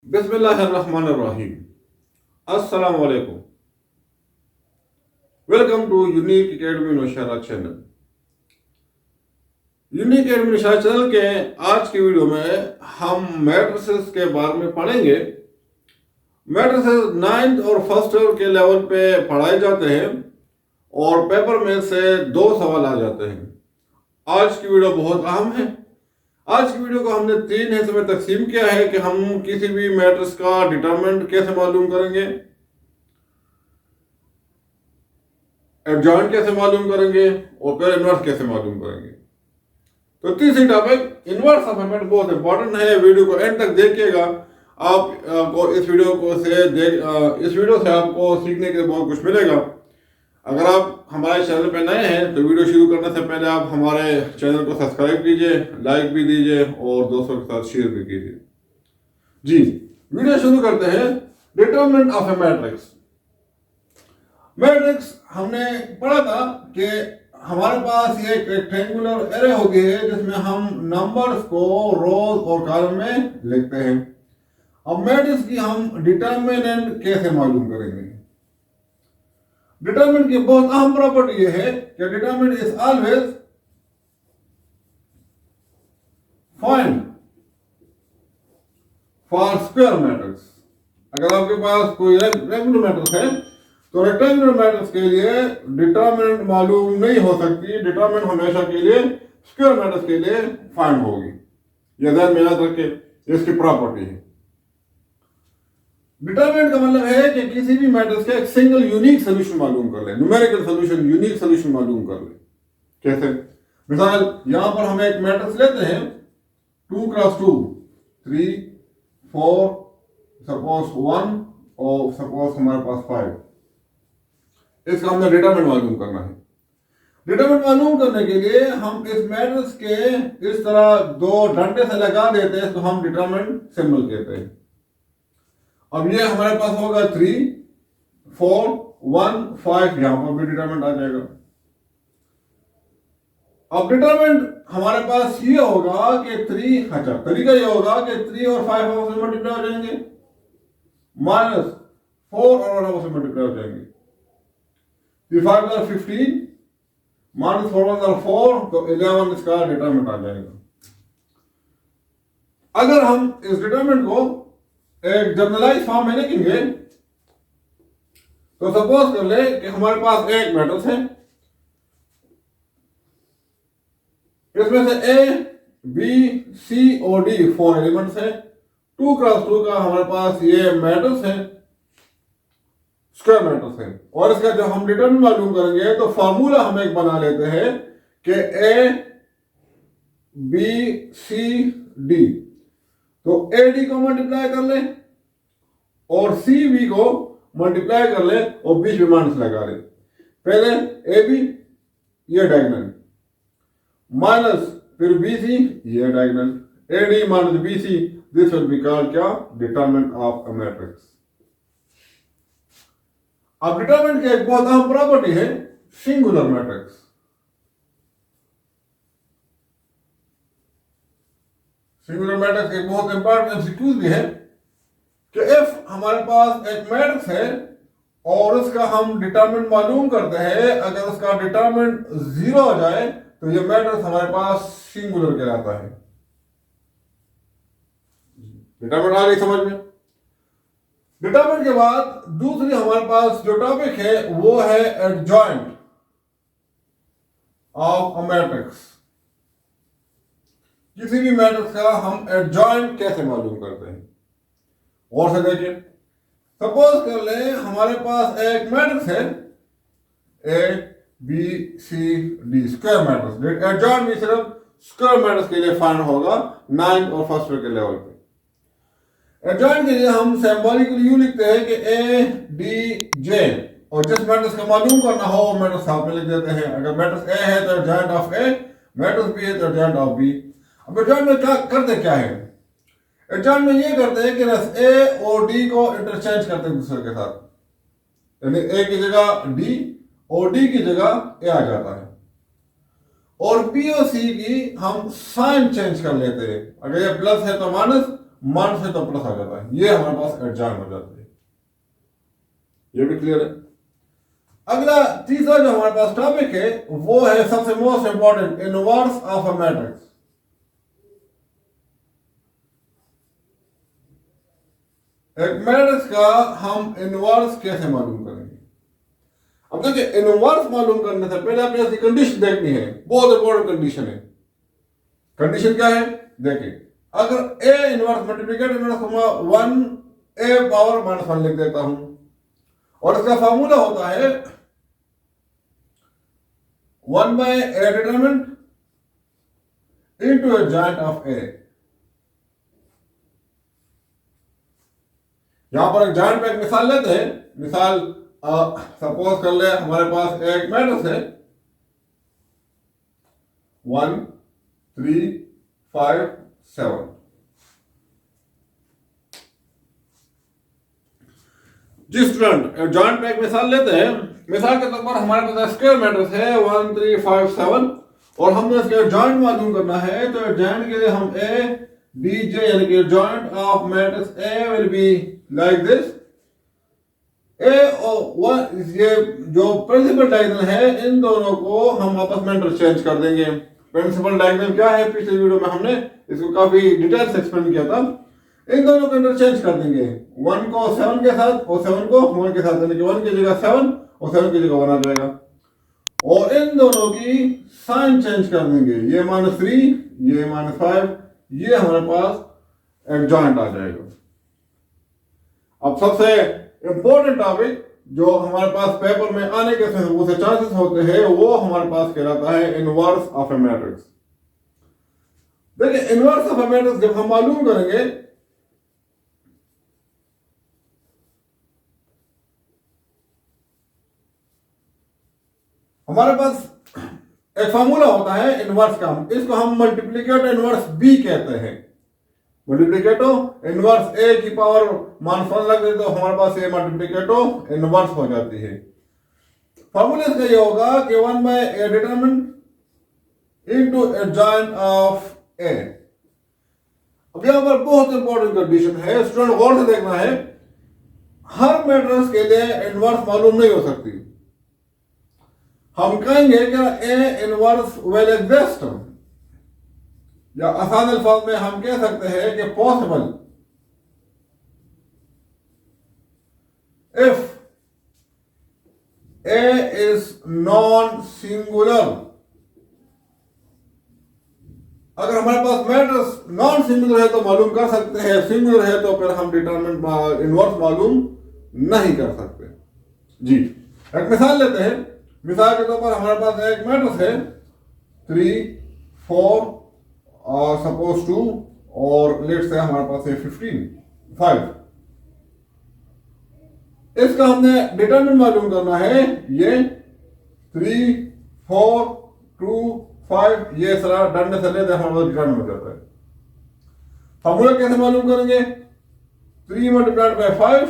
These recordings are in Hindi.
बिस्मिल्लाहिर्रहमानिर्रहीम। अस्सलाम वालेकुम। Welcome to unique academy Nowshera channel. Unique academy Nowshera channel के आज की वीडियो में हम मैट्रिसेस के बारे में पढ़ेंगे। मैट्रिसेस 9th और फर्स्ट ईयर के लेवल पे पढ़ाए जाते हैं और पेपर में से 2 सवाल आ जाते हैं। आज की वीडियो बहुत अहम है। आज की वीडियो को हमने 3 हिस्सों में तकसीम किया है कि हम किसी भी मैट्रिक्स का डिटरमिनेंट कैसे मालूम करेंगे, एडजॉइंट कैसे मालूम करेंगे और फिर इनवर्स कैसे मालूम करेंगे। तो तीसरी टॉपिक इनवर्स ऑफ एलिमेंट बहुत इंपॉर्टेंट है। वीडियो को एंड तक देखिएगा। आपको इस वीडियो से आपको सीखने के लिए बहुत कुछ मिलेगा। अगर आप हमारे चैनल पे नए हैं तो वीडियो शुरू करने से पहले आप हमारे चैनल को सब्सक्राइब कीजिए, लाइक भी दीजिए और दोस्तों के साथ शेयर भी कीजिए। जी, वीडियो शुरू करते हैं। Determinant of A matrix. Matrix हमने पढ़ा था कि हमारे पास ये एक रेक्टेंगुलर एरे होती है जिसमें हम नंबर्स को रोज और कॉलम में लिखते हैं। अब मैट्रिक्स की हम डिटरमिनेंट कैसे मालूम करेंगे? डिटरमिनेंट की बहुत अहम प्रॉपर्टी ये है कि determinant is always find for square matrix. अगर आपके पास कोई रेक्टेंगुलर मैट्रिक्स है तो रेक्टेंगुलर मैट्रिक्स के लिए डिटरमिनेंट मालूम नहीं हो सकती। डिटरमिनेंट हमेशा के लिए स्क्वायर मैट्रिक्स के लिए फाइंड होगी। यह ध्यान में याद रखें, इसकी प्रॉपर्टी है। डिटरमिनेंट का मतलब है कि किसी भी मैट्रिक्स का एक सिंगल यूनिक सोल्यूशन मालूम कर ले, न्यूमेरिकल सोल्यूशन, यूनिक सोल्यूशन मालूम कर ले। कैसे? मिसाल, यहां पर हम एक मैट्रिक्स लेते हैं 2 × 2 3 4 सपोज 1 और सपोज हमारे पास 5। इसका हमने डिटरमिनेंट मालूम करना है। डिटरमिनेंट मालूम करने के लिए हम इस मैट्रिक्स के इस तरह 2 डंडे से लगा देते हैं तो हम डिटरमिनेंट सिंबल कहते हैं। अब ये हमारे पास होगा 3 4 1 5, यहां पर भी डिटरमिनेंट आ जाएगा। अब डिटरमिनेंट हमारे पास ये होगा कि 3, अच्छा तरीका ये होगा कि 3 और 5 आपस में मल्टीप्लाई हो जाएंगे, -4 और 1 आपस में मल्टीप्लाई हो जाएंगे। 3 5 are 15, -4 1 are 4, तो 11 इसका डिटरमिनेंट आ जाएगा। अगर हम इस डिटरमिनेंट को एक जनरलाइज फॉर्म में लिखेंगे तो सपोज कर ले कि हमारे पास एक मैट्रिक्स है, इसमें से ए बी सी और डी 4 एलिमेंट्स है। 2 × 2 का हमारे पास ये मैट्रिक्स है, स्क्वायर मैट्रिक्स है। और इसका जब हम डिटरमिनेंट मालूम करेंगे तो फॉर्मूला हम एक बना लेते हैं कि ए बी सी डी, तो ए डी को मल्टीप्लाई कर ले और सी बी को मल्टीप्लाई कर ले और बीच में माइनस लगा ले। पहले ए बी ये डायगोनल माइनस फिर बी सी ये diagonal, A D minus B C, this will be called क्या? Determinant of a matrix. अब डिटरमिनेंट की एक बहुत अहम प्रॉपर्टी है सिंगुलर मैट्रिक्स। सिंगुलर मैट्रिक्स एक बहुत इंपॉर्टेंट एमसीक्यू भी है कि इफ हमारे पास एक मैट्रिक्स है और उसका हम डिटरमिनेंट मालूम करते हैं, अगर उसका डिटरमिनेंट 0 हो जाए तो ये मैट्रिक्स हमारे पास सिंगुलर कहलाता है। डिटरमिनेंट आ गई समझ में? डिटरमिनेंट के बाद दूसरी हमारे पास जो टॉपिक है वो है एडजॉइंट ऑफ अ मैट्रिक्स। किसी भी मैट्रिक्स का हम एडजॉइंट कैसे मालूम करते हैं? और से देखिए, सपोज कर ले हमारे पास एक मैट्रिक्स है A B C D, square matrix. Adjoint भी सिर्फ स्क्वायर मैट्रिक्स के लिए फाइंड होगा 9th और फर्स्ट ईयर के लेवल पे। एडजॉइंट के लिए हम सिंबॉलिकली यूं लिखते हैं कि ए डी जे, और जिस मैट्रिक्स का मालूम करना हो वो मैट्रिक्स साथ में लिख देते हैं। अगर मैट्रिक्स ए है तो adjoint of A, matrix B है तो एडजॉइंट ऑफ बी। अब एडजॉइंट में क्या करते क्या है? एडजॉइंट में ये करते हैं कि रस ए और डी को इंटरचेंज करते हैं दूसरे के साथ, यानी ए की जगह डी और डी की जगह ए आ जाता है। और बी और सी की हम साइन चेंज कर लेते हैं। अगर ये प्लस है तो माइनस माइनस है तो प्लस आ जाता है, ये हमारे पास एडजॉइंट हो जाती है। ये भी क्लियर है। अगला तीसरा जो हमारे पास टॉपिक है वो है सबसे most important, inverse of a matrix. एक मैट्रिक्स का हम इनवर्स कैसे मालूम करेंगे? अब देखिए, इनवर्स मालूम करने से पहले आपने ऐसी कंडीशन देखनी है, बहुत इंपॉर्टेंट कंडीशन है। कंडीशन क्या है? देखिए, अगर ए इनवर्स मल्टीप्लिकेट इनवर्स को 1 ए पावर -1 लिख देता हूं, और इसका फॉर्मूला होता है 1/a determinant into adjoint of A. यहां पर एक जॉइंट पे एक मिसाल लेते हैं। मिसाल सपोज कर ले हमारे पास एक मैट्रिक्स है 1 3 5 7। जिस स्टूडेंट जॉइंट पे एक मिसाल लेते हैं, मिसाल के तौर पर हमारे पास स्क्वायर मैट्रिक्स है 1 3 5 7, और हमने इसके जॉइंट मालूम करना है। तो जॉइंट के लिए हम ए डी जे यानी कि joint of matrix A will be like this. A और ये जो प्रिंसिपल डायगोनल है, इन दोनों को हम आपस में इंटरचेंज कर देंगे। प्रिंसिपल डायगोनल क्या है, पिछले वीडियो में हमने इसको काफी डिटेल से एक्सप्लेन किया था। इन दोनों को इंटरचेंज कर देंगे, 1 को 7 के साथ और 7 को 1 के साथ, यानी कि 1 की जगह 7 और 7 की जगह 1 आ जाएगा। और इन दोनों की साइन चेंज कर देंगे, ये -3 ये -5, ये हमारे पास एडजॉइंट आ जाएगा। अब सबसे इंपॉर्टेंट टॉपिक जो हमारे पास पेपर में आने के से चांसेस होते हैं, वो हमारे पास कहलाता है इनवर्स ऑफ ए मैट्रिक्स। देखिए, इनवर्स ऑफ ए मैट्रिक्स जब हम मालूम करेंगे, हमारे पास एक फार्मूला होता है इनवर्स का, इसको हम मल्टीप्लिकेटिव इनवर्स बी कहते हैं। मल्टीप्लिकेटिव इनवर्स ए की पावर -1 लग दे तो हमारे पास ये मल्टीप्लिकेटिव इनवर्स हो जाती है। फार्मूला इसका ये होगा कि 1/a determinant into adjoint of A. अब यहां पर बहुत इंपॉर्टेंट कंडीशन है, स्टूडेंट गौर से देखना है। हर मैट्रिक्स के लिए इनवर्स मालूम नहीं हो सकती। हम कहेंगे कि ए इनवर्स विल एग्जिस्ट, या आसान अल्फाज में हम कह सकते हैं कि possible if A is non singular. अगर हमारे पास मैट्रिक्स नॉन सिंगुलर है तो मालूम कर सकते हैं, सिंगुलर है तो फिर हम डिटरमिनेंट इनवर्स मालूम नहीं कर सकते। जी, एक मिसाल लेते हैं। मिसाल के तौर पर हमारे पास एक मैट्रिक्स है 3 4 और सपोज 2, और लेट्स से हमारे पास है 15 5। इसका हमने डिटरमिनेंट मालूम करना है, ये 3 4 2 5, ये सारा डंडे से लेते हमारे पास डिटरमिनेंट हो जाता है। फॉर्मूला कैसे मालूम करेंगे? 3 multiplied by 5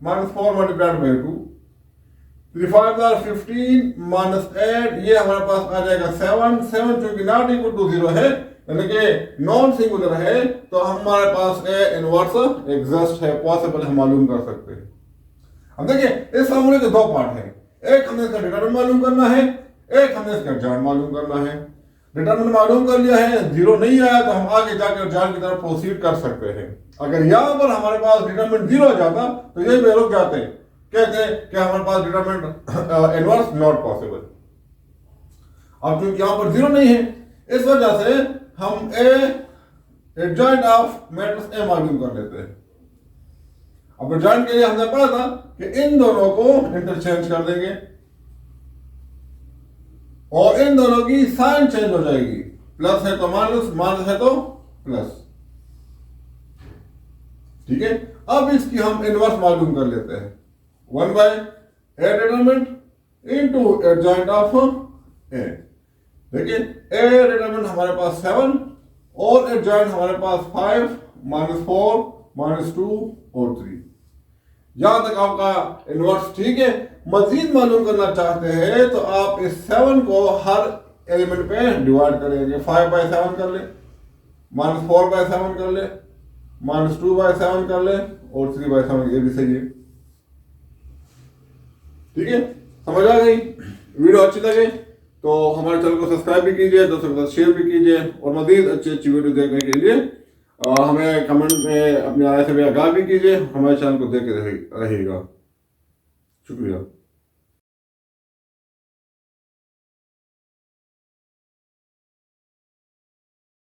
-4 multiplied by 2, 3 5 are 15 -8, ये हमारे पास आ जाएगा 7। 7 चूंकि नॉट इक्वल टू 0 है, यानी कि नॉन सिंगुलर है, तो हमारे पास ए इनवर्स एग्जिस्ट है, पॉसिबल हम मालूम कर सकते हैं। अब देखिए, इस फॉर्मूले के 2 पार्ट हैं। एक हमें इसका डिटरमिनेंट मालूम करना है, एक हमें इसका एडजॉइंट मालूम करना है। डिटरमिनेंट मालूम कर लिया है, 0 नहीं आया तो हम आगे जाकर एडजॉइंट की तरफ प्रोसीड कर सकते हैं। अगर यहां पर हमारे पास डिटरमिनेंट 0 आ जाता तो ये भी रुक जाते, कहते कि हमारे पास डिटरमिनेंट इनवर्स नॉट पॉसिबल। अब क्योंकि यहां पर 0 नहीं है, इस वजह से हम ए एडजॉइंट ऑफ मैट्रिक्स ए मालूम कर लेते हैं। अब एडजॉइंट के लिए हमने पढ़ा था कि इन दोनों को इंटरचेंज कर देंगे और इन दोनों की साइन चेंज हो जाएगी, प्लस है तो माइनस, माइनस है तो प्लस। ठीक है, अब इसकी हम इनवर्स मालूम कर लेते हैं, 1/a determinant into adjoint of A. देखिए, ए डिटरमिनेंट हमारे पास 7 और एडजॉइंट हमारे पास 5 -4 -2 और 3। यहां तक आपका इनवर्स ठीक है। मजीद मालूम करना चाहते हैं तो आप इस 7 को हर एलिमेंट पे डिवाइड करेंगे, 5/7 कर ले, -4/7 कर ले, -2/7 कर ले और 3/7 ये भी सही है। ठीक है, समझ आ गई। वीडियो अच्छी लगे तो हमारे चैनल को सब्सक्राइब भी कीजिए, दोस्तों के साथ शेयर भी कीजिए और मजीद अच्छी अच्छी वीडियो देखने के लिए हमें कमेंट में अपनी राय से भी आगाह भी कीजिए। हमारे चैनल को देखते रहिएगा। शुक्रिया।